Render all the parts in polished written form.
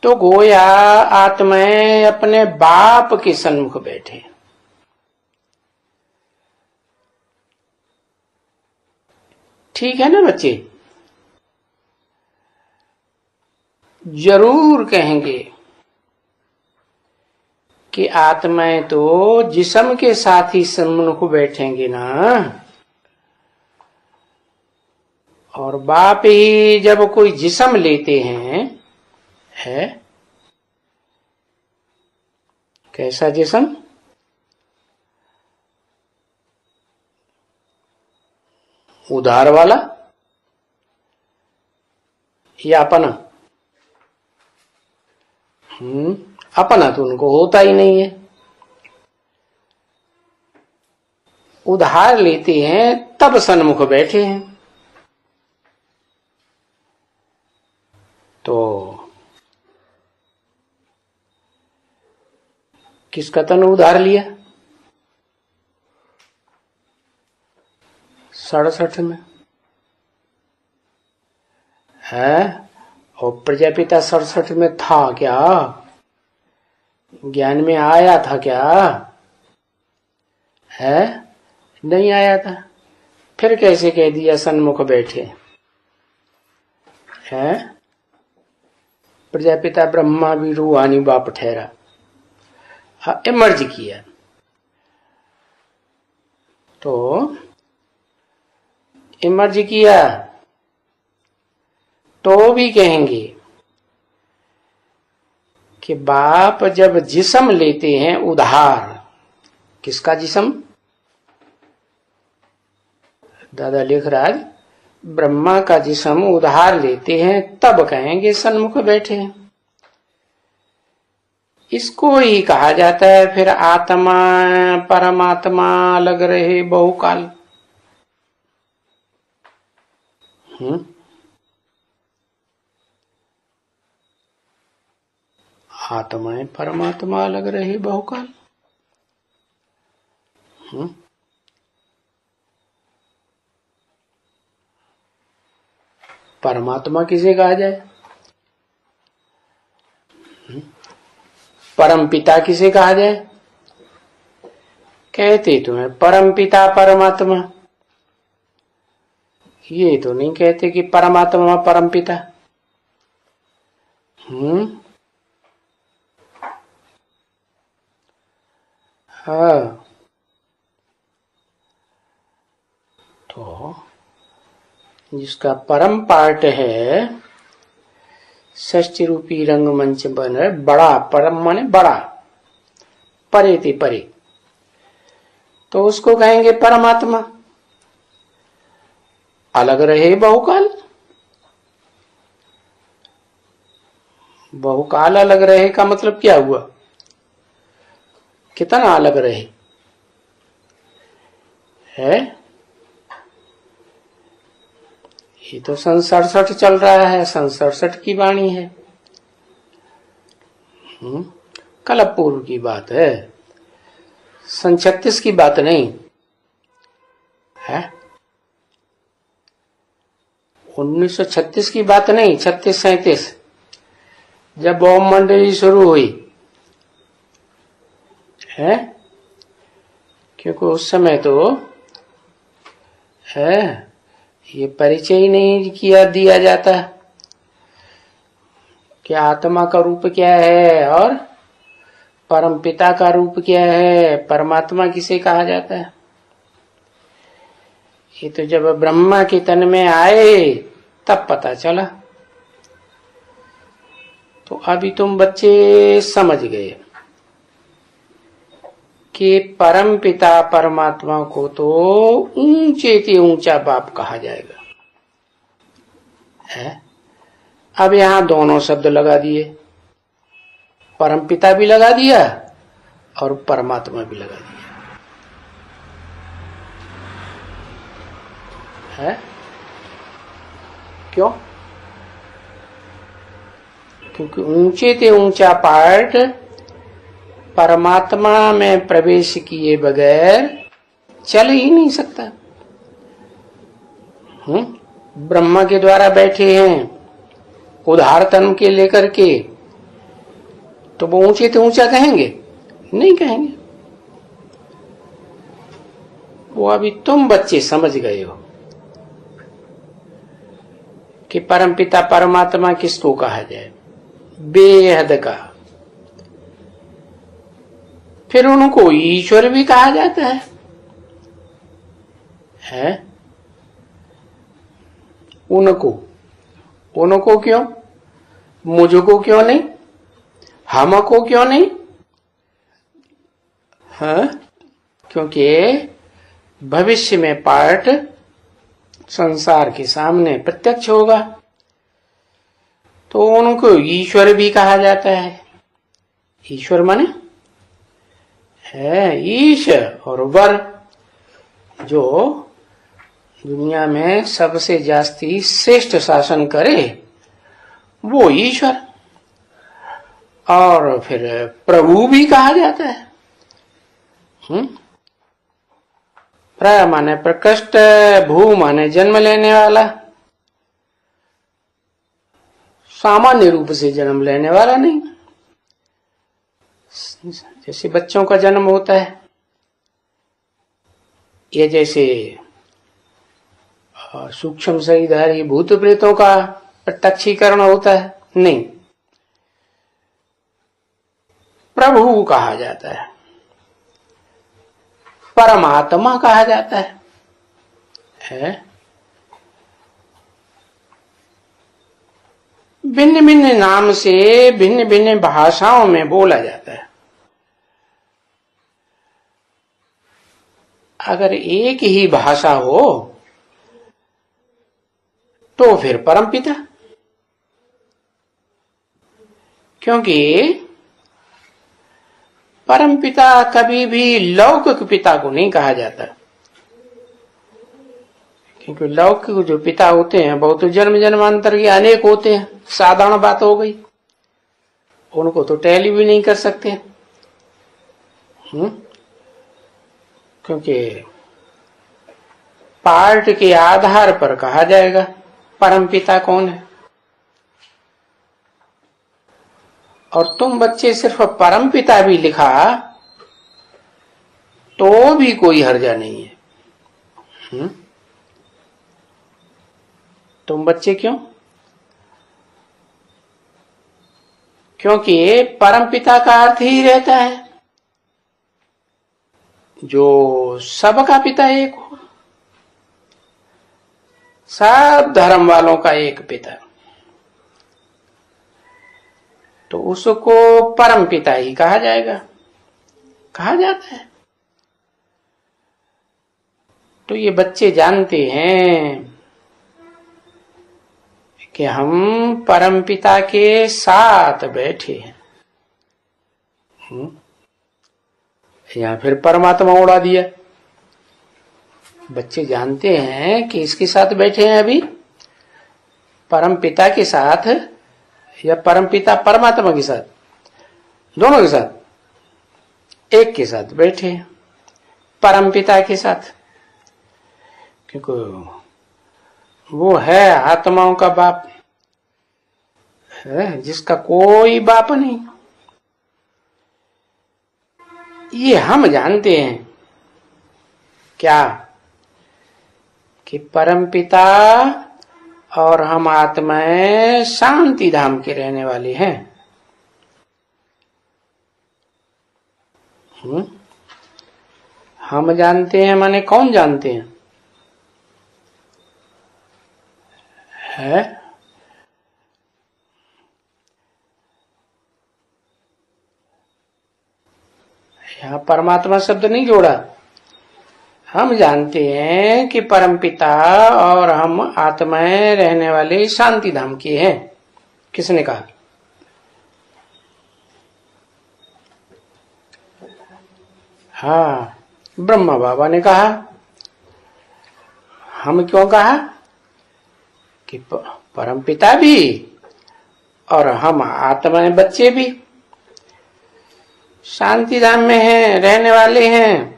तो गोया आत्माएं अपने बाप के सन्मुख बैठे। ठीक है ना बच्चे? जरूर कहेंगे कि आत्माएं तो जिस्म के साथ ही सन्मुख बैठेंगे ना, और बाप ही जब कोई जिस्म लेते हैं, है कैसा जिस्म? उधार वाला या अपना? अपना तो उनको होता ही नहीं है। उधार लेते हैं तब सन्मुख बैठे हैं। तो किसका तन उधार लिया? 67 में है। और प्रजापिता 67 में था क्या? ज्ञान में आया था क्या? है नहीं आया था। फिर कैसे कह दिया सन्मुख बैठे? है प्रजापिता ब्रह्मा भी रूहानी बाप ठहरा। हाँ, इमर्ज किया। तो इमर्ज किया तो भी कहेंगे कि बाप जब जिस्म लेते हैं उधार, किसका जिस्म? दादा लिख रहा है ब्रह्मा का जिस्म उधार लेते हैं तब कहेंगे सन्मुख बैठे हैं। इसको ही कहा जाता है फिर आत्मा परमात्मा अलग रहे बहुकाल। आत्माएं परमात्मा अलग रहे बहुकाल। परमात्मा किसे कहा जाए? परम पिता किसे कहा जाए? कहते तो है परम पिता परमात्मा, ये तो नहीं कहते कि परमात्मा परम पिता। हाँ, तो जिसका परम पार्ट है षष्ठी रूपी रंगमंच बन रहा है, बड़ा परम माने बड़ा, परे ते परे, तो उसको कहेंगे परमात्मा। अलग रहे बहुकाल। बहुकाल अलग रहे का मतलब क्या हुआ? कितना अलग रहे है? ये तो सन 67 चल रहा है, सन 67 की वाणी है। कल्प पूर्व की बात है, सन 36 की बात नहीं है। 1936 की बात नहीं, 36-37 जब बॉम्ब मंडली शुरू हुई है, क्योंकि उस समय तो है ये परिचय ही नहीं किया दिया जाता कि आत्मा का रूप क्या है और परम पिता का रूप क्या है, परमात्मा किसे कहा जाता है। ये तो जब ब्रह्मा के तन में आए तब पता चला। तो अभी तुम बच्चे समझ गए कि परम पिता परमात्मा को तो ऊंचे से ऊंचा बाप कहा जाएगा है। अब यहां दोनों शब्द लगा दिए, परम पिता भी लगा दिया और परमात्मा भी लगा दिया है। क्यों? क्योंकि ऊंचे से ऊंचा पार्ट परमात्मा में प्रवेश किए बगैर चल ही नहीं सकता। ब्रह्मा के द्वारा बैठे हैं उधार तन के लेकर के, तो वो ऊंचे तो ऊंचा कहेंगे? नहीं कहेंगे। वो अभी तुम बच्चे समझ गए हो कि परमपिता परमात्मा किसको कहा जाए, बेहद का। फिर उनको ईश्वर भी कहा जाता है? उनको क्यों, मुझको क्यों नहीं, हमको क्यों नहीं? क्योंकि भविष्य में पाठ संसार के सामने प्रत्यक्ष होगा, तो उनको ईश्वर भी कहा जाता है। ईश्वर माने है ईश और वर, जो दुनिया में सबसे जास्ती श्रेष्ठ शासन करे वो ईश्वर। और फिर प्रभु भी कहा जाता है। प्र माने प्रकृष्ट, भू माने जन्म लेने वाला, सामान्य रूप से जन्म लेने वाला नहीं। जैसे बच्चों का जन्म होता है, ये जैसे सूक्ष्म शरीरधारी भूत प्रेतों का प्रत्यक्षीकरण होता है, नहीं। प्रभु कहा जाता है, परमात्मा कहा जाता है। भिन्न भिन्न नाम से भिन्न भिन्न भाषाओं में बोला जाता है। अगर एक ही भाषा हो तो फिर परमपिता, क्योंकि परमपिता कभी भी लौकिक पिता को नहीं कहा जाता, क्योंकि लौकिक जो पिता होते हैं बहुत जन्म जन्मांतर के अनेक होते हैं, साधारण बात हो गई। उनको तो टैली भी नहीं कर सकते, क्योंकि पार्ट के आधार पर कहा जाएगा परमपिता कौन है। और तुम बच्चे सिर्फ परमपिता भी लिखा तो भी कोई हर्जा नहीं है। तुम बच्चे क्यों? क्योंकि परमपिता का अर्थ ही रहता है जो सबका पिता एक हो, सब धर्म वालों का एक पिता, तो उसको परम पिता ही कहा जाएगा, कहा जाता है। तो ये बच्चे जानते हैं कि हम परम पिता के साथ बैठे हैं। या फिर परमात्मा उड़ा दिया। बच्चे जानते हैं कि इसके साथ बैठे हैं अभी, परम पिता के साथ या परम पिता परमात्मा के साथ, दोनों के साथ, एक के साथ बैठे हैं, परम पिता के साथ, क्योंकि वो है आत्माओं का बाप है, जिसका कोई बाप नहीं। ये हम जानते हैं क्या कि परमपिता और हम आत्माएं शांति धाम के रहने वाले हैं। हम जानते हैं माने कौन जानते हैं? है यहाँ परमात्मा शब्द नहीं जोड़ा। हम जानते हैं कि परमपिता और हम आत्माएं रहने वाले शांति धाम के हैं। किसने कहा? हाँ, ब्रह्मा बाबा ने कहा। हम क्यों कहा कि परमपिता भी और हम आत्माएं बच्चे भी शांति धाम में हैं, रहने वाले हैं,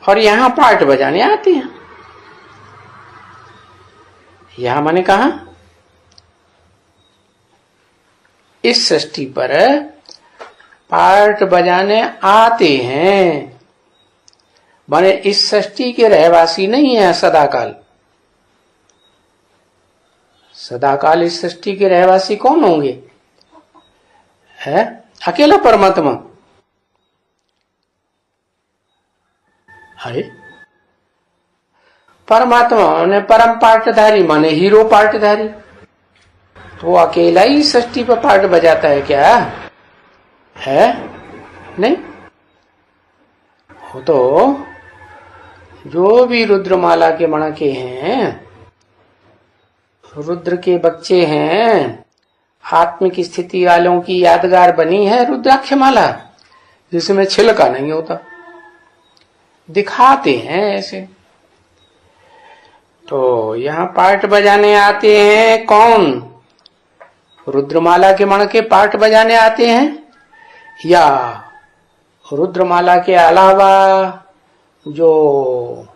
और यहां पाठ बजाने आते हैं। यहां मैंने कहा इस षष्ठी पर पार्ट बजाने आते हैं, माने इस षष्ठी के रहवासी नहीं है सदाकाल। सदाकाल इस सृष्टि के रहवासी कौन होंगे? है अकेला परमात्मा। अरे परमात्मा ने परम पार्टधारी माने हीरो पार्टधारी, तो वो अकेला ही सृष्टि पर पार्ट बजाता है क्या? है नहीं। वो तो जो भी रुद्रमाला के मणके हैं, रुद्र के बच्चे हैं, आत्मिक स्थिति वालों की यादगार बनी है रुद्राक्ष माला, जिसमें छिलका नहीं होता, दिखाते हैं ऐसे। तो यहाँ पार्ट बजाने आते हैं कौन? रुद्रमाला के मणके पार्ट बजाने आते हैं, या रुद्रमाला के अलावा जो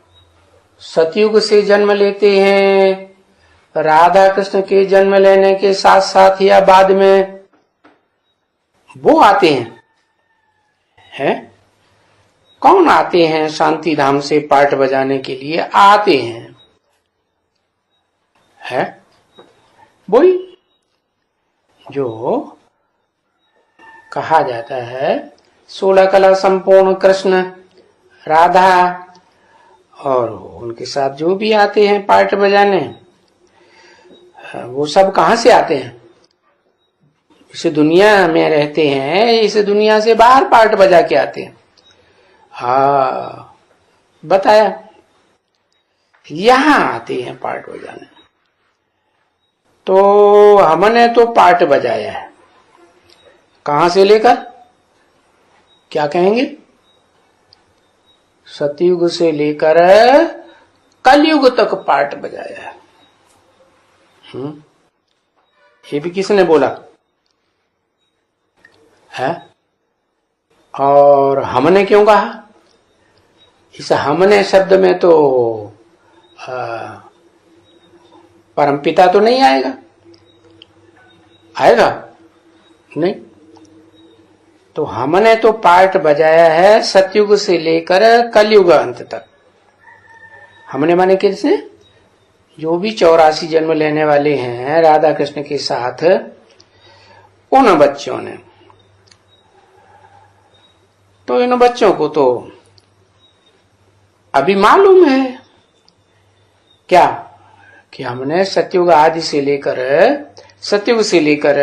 सतयुग से जन्म लेते हैं, राधा कृष्ण के जन्म लेने के साथ साथ या बाद में, वो आते हैं? कौन आते हैं शांति धाम से पार्ट बजाने के लिए? आते हैं है वही जो कहा जाता है 16 कला संपूर्ण कृष्ण राधा, और उनके साथ जो भी आते हैं पार्ट बजाने, वो सब कहां से आते हैं? इस दुनिया में रहते हैं, इस दुनिया से बाहर पार्ट बजा के आते हैं। हाँ बताया, यहां आते हैं पार्ट बजाने। तो हमने तो पार्ट बजाया है, कहां से लेकर क्या कहेंगे? सतयुग से लेकर कलयुग तक पार्ट बजाया है। ये भी किसने बोला है? और हमने क्यों कहा? इस हमने शब्द में तो परमपिता तो नहीं आएगा, आएगा नहीं। तो हमने तो पार्ट बजाया है सतयुग से लेकर कलयुग अंत तक। हमने माने किसने? जो भी 84 जन्म लेने वाले हैं राधा कृष्ण के साथ, उन बच्चों ने। तो इन बच्चों को तो अभी मालूम है क्या कि हमने सतयुग आदि से लेकर, सतयुग से लेकर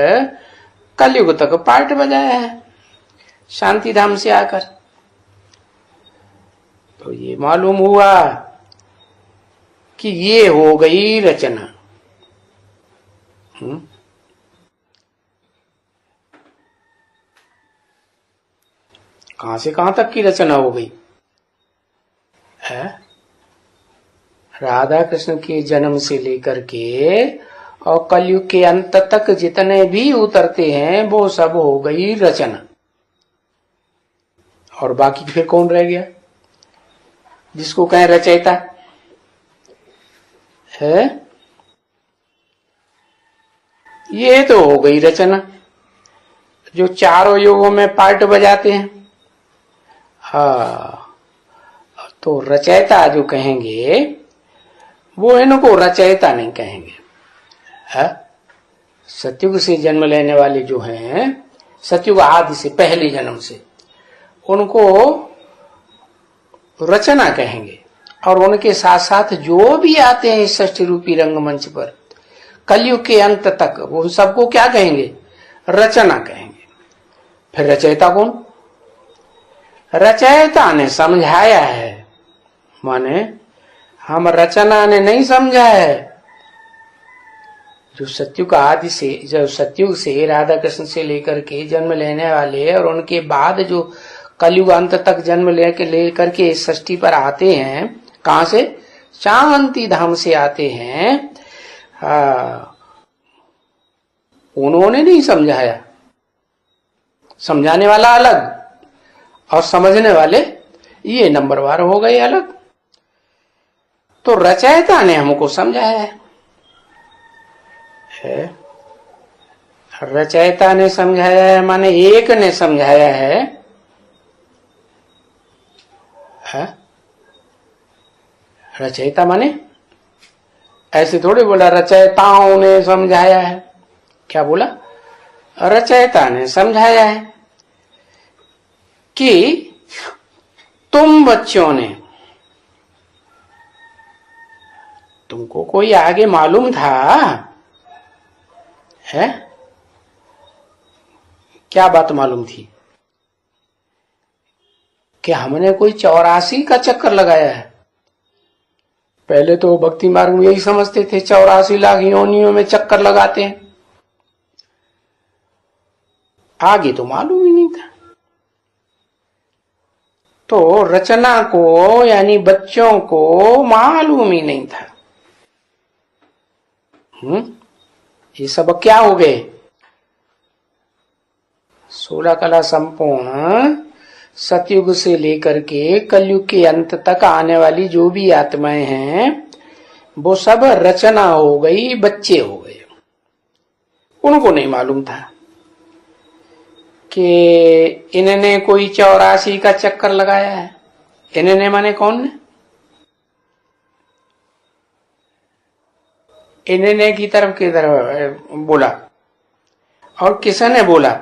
कलयुग तक पार्ट बजाया है शांति धाम से आकर। तो ये मालूम हुआ कि ये हो गई रचना। कहां से कहां तक की रचना हो गई है? राधा कृष्ण के जन्म से लेकर के और कलयुग के अंत तक जितने भी उतरते हैं वो सब हो गई रचना। और बाकी फिर कौन रह गया जिसको कहें रचयिता है? ये तो हो गई रचना, जो चारों युगों में पार्ट बजाते हैं। हाँ, तो रचयिता जो कहेंगे वो इनको रचयिता नहीं कहेंगे है? सतयुग से जन्म लेने वाले जो हैं, सतयुग आदि से पहले जन्म से, उनको रचना कहेंगे। और उनके साथ साथ जो भी आते हैं इस षष्ठी रूपी रंगमंच पर कलयुग के अंत तक, वो सबको क्या कहेंगे? रचना कहेंगे। फिर रचयिता कौन? रचयिता ने समझाया है, माने हम रचना ने नहीं समझा है। जो सतयुग आदि से, जो सतयुग से राधा कृष्ण से लेकर के जन्म लेने वाले और उनके बाद जो कलयुग अंत तक जन्म लेकर के इस षष्ठी पर आते हैं, कहां से? शांति धाम से आते हैं। उन्होंने नहीं समझाया, समझाने वाला अलग और समझने वाले ये नंबरवार हो गए अलग। तो रचयिता ने हमको समझाया है। रचयिता ने समझाया है माने एक ने समझाया है, रचयिता माने ऐसे थोड़ी बोला रचयिताओं ने समझाया है, क्या बोला? रचयिता ने समझाया है कि तुम बच्चों ने, तुमको कोई आगे मालूम था है? क्या बात मालूम थी? कि हमने कोई 84 का चक्कर लगाया है। पहले तो भक्ति मार्ग में यही समझते थे 84 लाख योनियों में चक्कर लगाते हैं, आगे तो मालूम ही नहीं था। तो रचना को यानी बच्चों को मालूम ही नहीं था। ये सब क्या हो गए? 16 कला संपूर्ण सतयुग से लेकर के कलयुग के अंत तक आने वाली जो भी आत्माएं हैं वो सब रचना हो गई, बच्चे हो गए। उनको नहीं मालूम था कि इन्होंने कोई 84 का चक्कर लगाया है। इन्होंने माने कौन ने? इन्होंने की तरफ बोला और किसने बोला?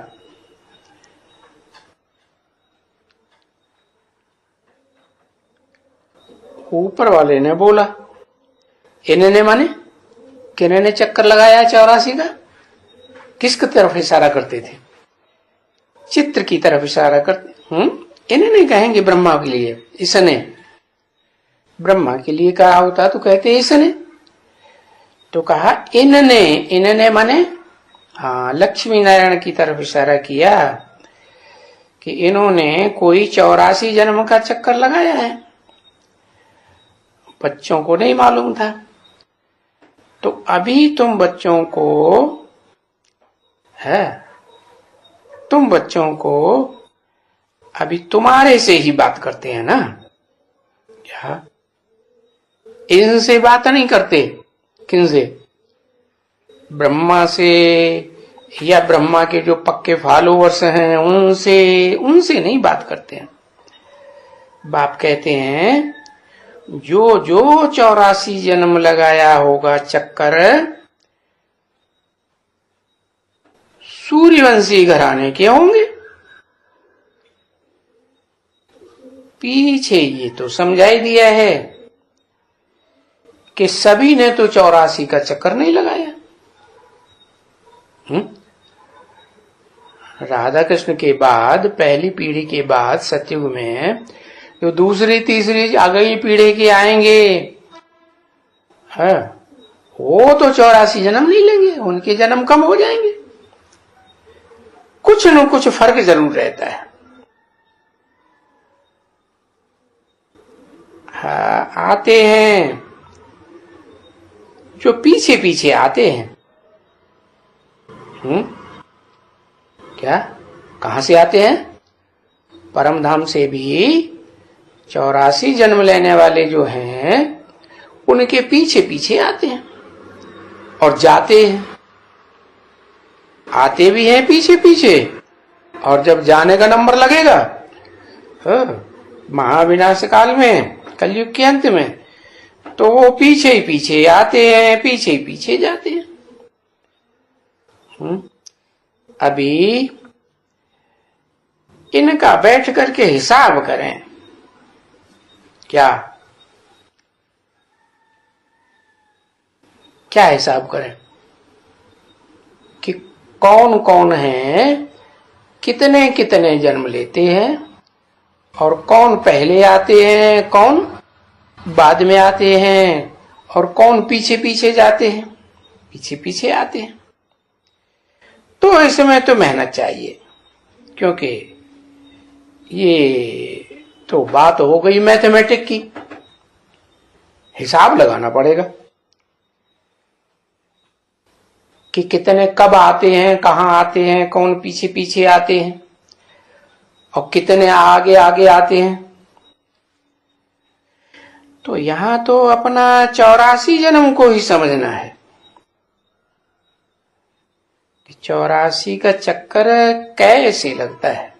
ऊपर वाले ने बोला। इन्होंने माने किन्होंने चक्कर लगाया 84 का? किसकी तरफ इशारा करते थे? चित्र की तरफ इशारा करते। इन्होंने कहेंगे ब्रह्मा के लिए, इसने ब्रह्मा के लिए कहा होता तो कहते इसने, तो कहा इन्होंने। इन्होंने माने हाँ, लक्ष्मी नारायण की तरफ इशारा किया कि इन्होंने कोई 84 जन्म का चक्कर लगाया है, बच्चों को नहीं मालूम था। तो अभी तुम बच्चों को है, तुम बच्चों को अभी तुम्हारे से ही बात करते हैं ना, क्या इनसे बात नहीं करते? किनसे? ब्रह्मा से या ब्रह्मा के जो पक्के फॉलोअर्स हैं उनसे नहीं बात करते हैं। बाप कहते हैं जो 84 जन्म लगाया होगा चक्कर, सूर्यवंशी घराने के होंगे। पीछे ये तो समझाई दिया है कि सभी ने तो 84 का चक्कर नहीं लगाया। राधा कृष्ण के बाद पहली पीढ़ी के बाद सतयुग में जो दूसरी तीसरी अगली पीढ़ी के आएंगे है, वो तो 84 जन्म नहीं लेंगे, उनके जन्म कम हो जाएंगे। कुछ न कुछ फर्क जरूर रहता है। हाँ, आते हैं जो पीछे पीछे आते हैं। क्या कहां से आते हैं? परम धाम से भी 84 जन्म लेने वाले जो हैं उनके पीछे पीछे आते हैं और जाते हैं। आते भी हैं पीछे पीछे, और जब जाने का नंबर लगेगा महाविनाश काल में, कलयुग के अंत में, तो वो पीछे ही पीछे आते हैं, पीछे ही पीछे जाते हैं। अभी इनका बैठ करके हिसाब करें। क्या क्या हिसाब करें कि कौन कौन है, कितने कितने जन्म लेते हैं, और कौन पहले आते हैं, कौन बाद में आते हैं, और कौन पीछे पीछे जाते हैं, पीछे पीछे आते हैं। तो इसमें तो मेहनत चाहिए, क्योंकि ये तो बात हो गई मैथमेटिक की, हिसाब लगाना पड़ेगा कि कितने कब आते हैं, कहां आते हैं, कौन पीछे पीछे आते हैं, और कितने आगे आगे आते हैं। तो यहां तो अपना 84 जन्म को ही समझना है। 84 का चक्कर कैसे लगता है?